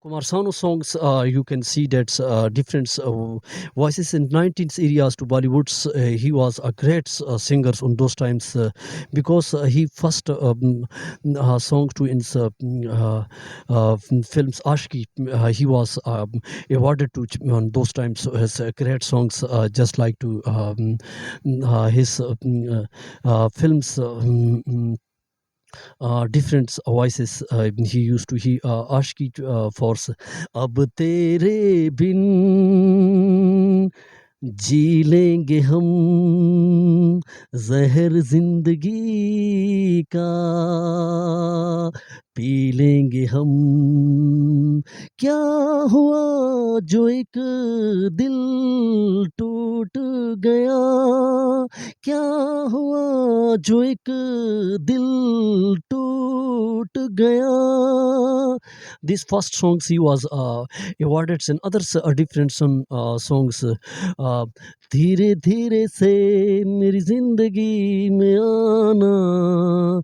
Kumar Sanu songs, you can see that different voices in 19th areas to Bollywood's. He was a great singer on those times because he first songs to in films Ashki. He was awarded to on those times as great songs, just like to his films. Different voices he used to he Ashki force अब तेरे बिन जी लेंगे हम जहर जिंदगी का P लेंगे हम क्या हुआ जो एक दिल टूट गया क्या हुआ जो एक दिल टूट गया. These first songs he was awarded and others different some songs. धीरे धीरे से मेरी जिंदगी में आना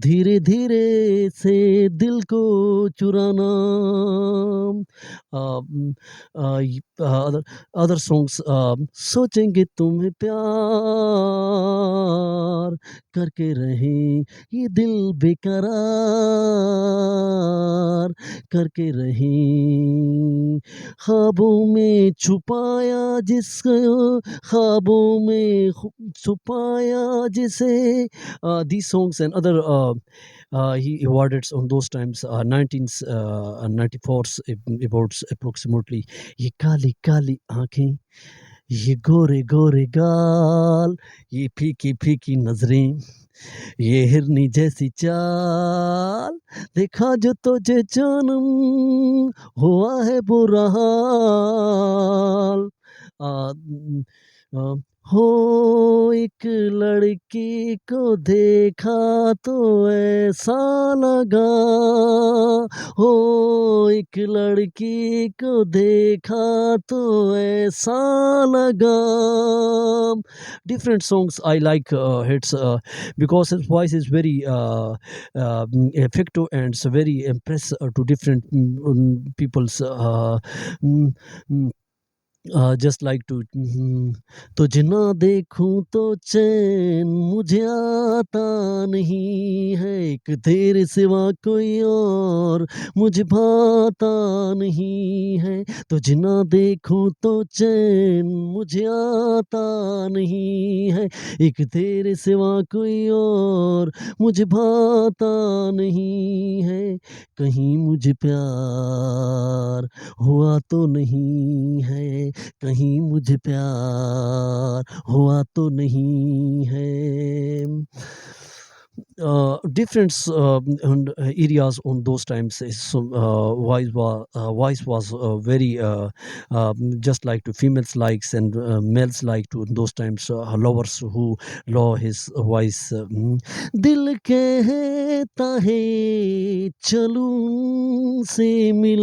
धीरे धीरे से दिल को चुराना. Other songs सोचेंगे तुम्हें प्यार करके रहें ये दिल बेकरार करके रहें ख्वाबों में छुपाया जिसको ख्वाबों में छुपाया जिसे. These songs and other he awarded on those times 1994 about approximately. ये काली काली आंखें ये गोरे गोरे गाल ये फीकी फीकी नजरें ये हिरनी जैसी चाल देखा जो तुझे जानम हुआ है बुरा हाल. हो एक लड़की को देखा तो ऐसा लगा हो एक लड़की को देखा तो ऐसा लगा. Different songs I like hits because his voice is very effective and it's very impress to different people's mm, mm, just like to तुझे ना देखूं तो चैन मुझे आता नहीं है एक तेरे सिवा कोई और मुझे भाता नहीं है तुझे ना देखूं तो चैन मुझे आता नहीं है एक तेरे सिवा कोई और मुझे भाता नहीं है कहीं मुझे प्यार हुआ तो नहीं है कहीं मुझे प्यार हुआ तो नहीं है. Different areas on those times his voice was very just like to females likes and males like to those times lovers who love his voice. दिल कहता है चलूं से मिल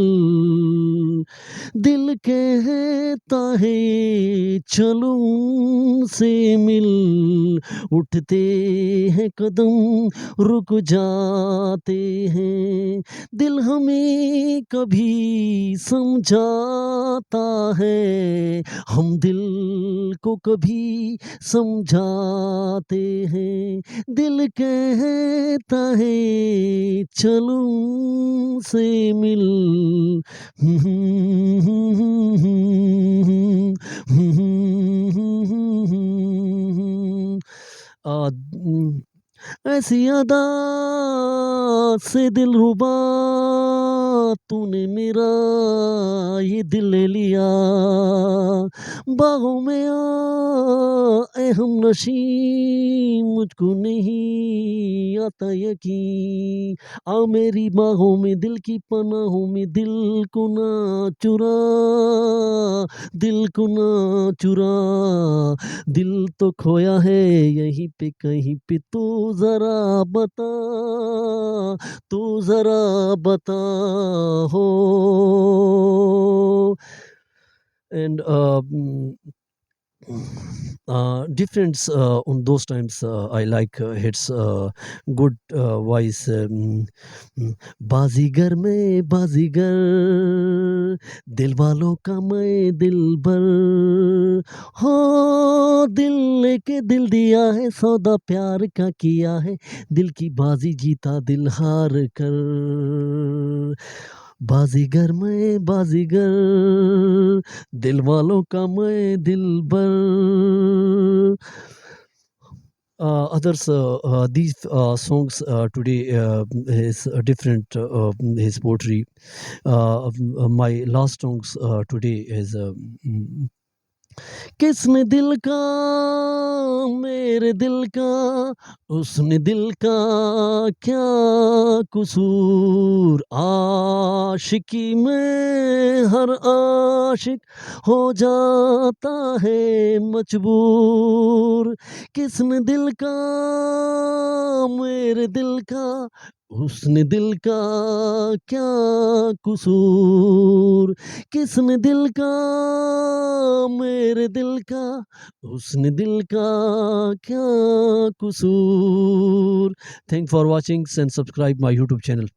दिल कहता है चलूं से मिल उठते हैं कदम रुक जाते हैं दिल हमें कभी समझाता है हम दिल को कभी समझाते हैं दिल कहता है चलूं से मिल ऐसी अदा से दिल रुबा तूने मेरा ये दिल ले लिया बाहों में ए हम नशी मुझको नहीं आता यकीन आ मेरी बाहों में दिल की पनाहों में दिल को ना चुरा दिल को ना चुरा दिल तो खोया है यहीं पे कहीं पे तू जरा बता हो. And difference on those times I like hits good voice बाजीगर में बाजीगर दिल वालों का मैं दिलबर हो दिल लेके दिल दिया है सौदा प्यार का किया है दिल की बाजी जीता दिल हार कर बाजीगर मैं बाजीगर दिल वालों का मैं दिलबर others these songs today is different his poetry my last songs today is किसने दिल का मेरे दिल का उसने दिल का क्या कसूर आशिकी में हर आशिक हो जाता है मजबूर किसने दिल का मेरे दिल का उसने दिल का क्या कसूर किसने दिल का मेरे दिल का उसने दिल का क्या कसूर thank for watching and subscribe my YouTube channel